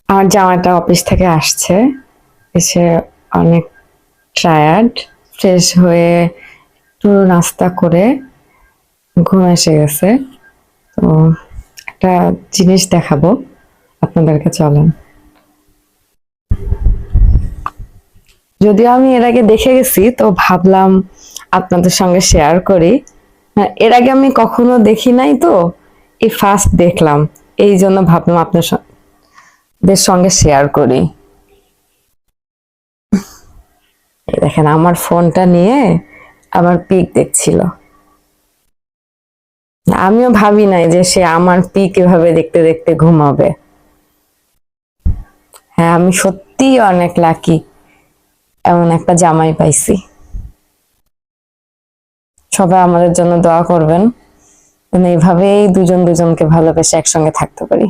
আমার জামাইটা অফিস থেকে আসছে, এসে অনেক টায়ার্ড, ফ্রেশ হয়ে একটু নাস্তা করে ঘুম এসে গেছে। তো একটা জিনিস দেখাবো আপনাদেরকে, চলেন। যদিও আমি এর আগে দেখে গেছি, তো ভাবলাম আপনাদের সঙ্গে শেয়ার করি। এর আগে আমি কখনো দেখি নাই, তো এই ফার্স্ট দেখলাম, এই জন্য ভাবলাম আপনাদের সঙ্গে শেয়ার করি। এই দেখেন, আমার ফোনটা নিয়ে আমার পিক দেখছিল। আমিও ভাবি নাই যে সে আমার পিক এভাবে দেখতে দেখতে ঘুমাবে। হ্যাঁ, আমি সত্যিই অনেক লাকি, এমন একটা জামাই পাইছি। সবাই আমাদের জন্য দোয়া করবেন, এইভাবেই দুজন দুজনকে ভালোবেসে একসঙ্গে থাকতে পারি।